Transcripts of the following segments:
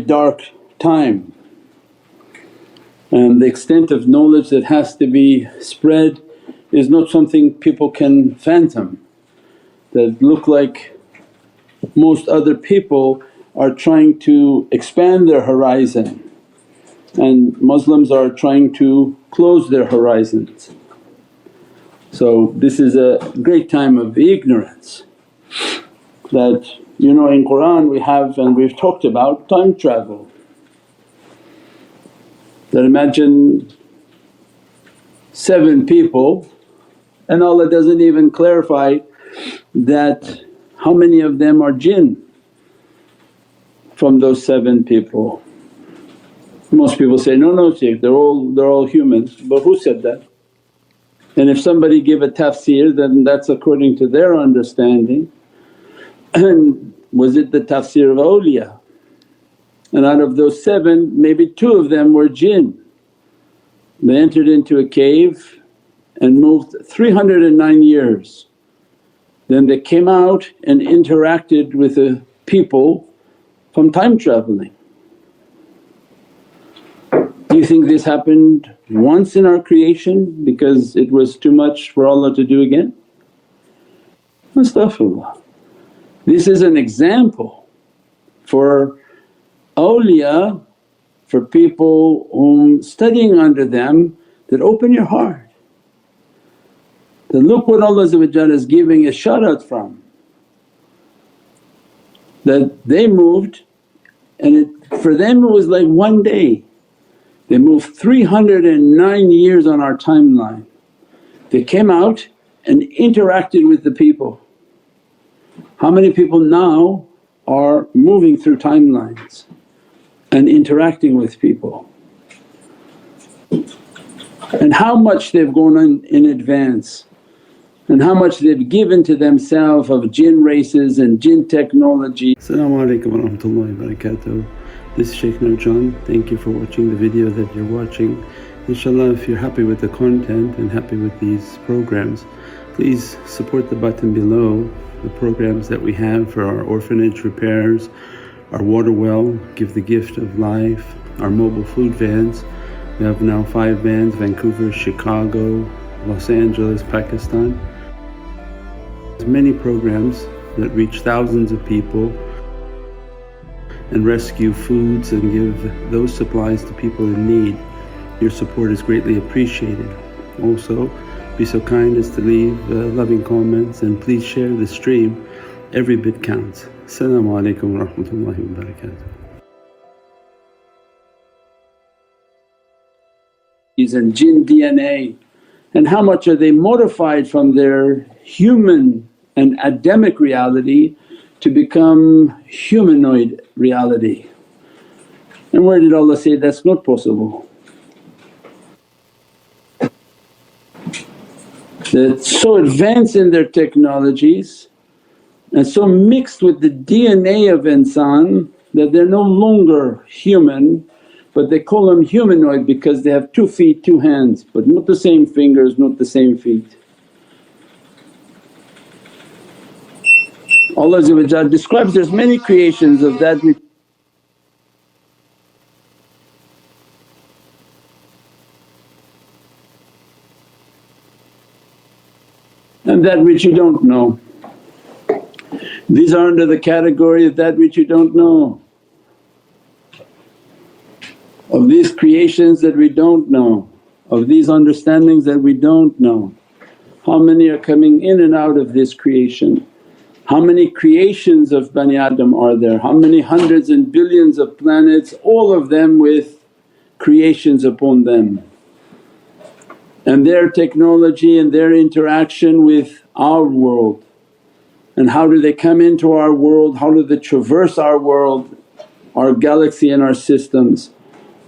dark time, and the extent of knowledge that has to be spread is not something people can fathom. That look like most other people are trying to expand their horizon, and Muslims are trying to close their horizons. So this is a great time of ignorance that in Qur'an we have and we've talked about time travel. That imagine 7 people and Allah doesn't even clarify that how many of them are jinn from those 7 people. Most people say, no Shaykh, they're all humans, but who said that? And if somebody give a tafsir then that's according to their understanding. And was it the tafsir of awliya? And out of those 7 maybe 2 of them were jinn. They entered into a cave and moved 309 years. Then they came out and interacted with the people from time travelling. Do you think this happened once in our creation because it was too much for Allah to do again? Astaghfirullah. This is an example for awliya, for people whom studying under them, that open your heart. That look what Allah is giving a shout out from. That they moved and for them it was like one day. They moved 309 years on our timeline. They came out and interacted with the people. How many people now are moving through timelines and interacting with people? And how much they've gone in advance and how much they've given to themselves of jinn races and jinn technology. As-salamu alaykum wa rahmatullahi wa barakatuh. This is Chaykh Nurjan. Thank you for watching the video that you're watching. Inshallah, if you're happy with the content and happy with these programs, please support the button below. The programs that we have for our orphanage repairs, our water well, Give the Gift of Life, our mobile food vans. We have now 5 vans: Vancouver, Chicago, Los Angeles, Pakistan. There's many programs that reach thousands of people and rescue foods and give those supplies to people in need. Your support is greatly appreciated. Also, be so kind as to leave loving comments and please share the stream. Every bit counts. As-salamu alaykum wa rahmatullahi wa barakatuh. And jinn DNA, and how much are they modified from their human and Adamic reality to become humanoid reality. And where did Allah say that's not possible? They're so advanced in their technologies and so mixed with the DNA of insan that they're no longer human, but they call them humanoid because they have 2 feet, 2 hands, but not the same fingers, not the same feet. Allah describes there's many creations of that which and that which you don't know. These are under the category of that which you don't know. Of these creations that we don't know, of these understandings that we don't know. How many are coming in and out of this creation? How many creations of Bani Adam are there? How many hundreds and billions of planets, all of them with creations upon them. And their technology and their interaction with our world. And how do they come into our world, how do they traverse our world, our galaxy and our systems.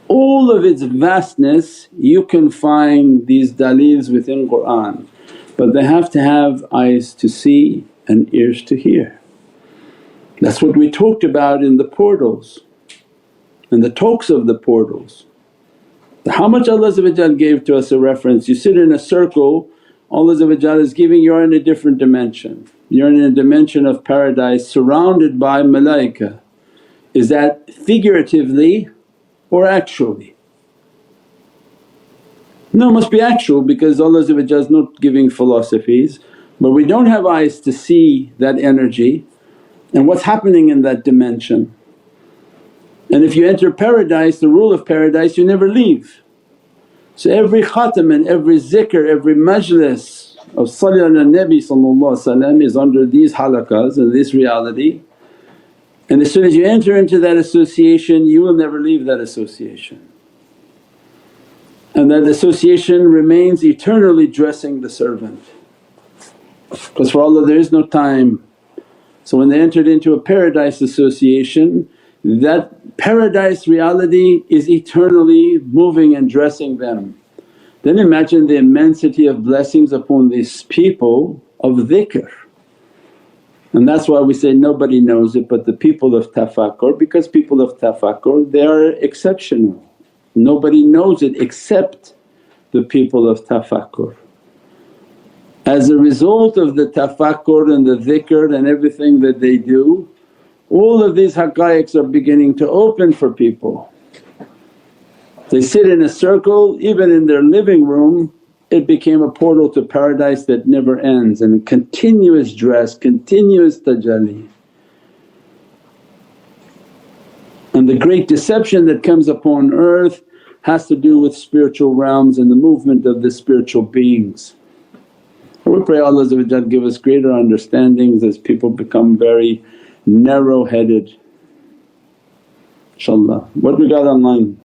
All of its vastness you can find these dalils within Qur'an, but they have to have eyes to see and ears to hear. That's what we talked about in the portals and the talks of the portals. How much Allah gave to us a reference. You sit in a circle, Allah is giving you're in a different dimension. You're in a dimension of paradise surrounded by malaika. Is that figuratively or actually? No, it must be actual because Allah is not giving philosophies, but we don't have eyes to see that energy and what's happening in that dimension. And if you enter paradise, the rule of paradise, you never leave. So every khatam and every zikr, every majlis of Salli ala Nabi is under these halaqas and this reality. And as soon as you enter into that association you will never leave that association. And that association remains eternally dressing the servant, because for Allah there is no time. So when they entered into a paradise association, that paradise reality is eternally moving and dressing them. Then imagine the immensity of blessings upon these people of dhikr. And that's why we say nobody knows it but the people of tafakkur, because people of tafakkur they are exceptional. Nobody knows it except the people of tafakkur. As a result of the tafakkur and the dhikr and everything that they do, all of these haqqaiqs are beginning to open for people. They sit in a circle, even in their living room it became a portal to paradise that never ends and continuous dress, continuous tajalli. And the great deception that comes upon earth has to do with spiritual realms and the movement of the spiritual beings. We pray Allah give us greater understandings as people become very narrow-headed, inshaAllah. What we got online?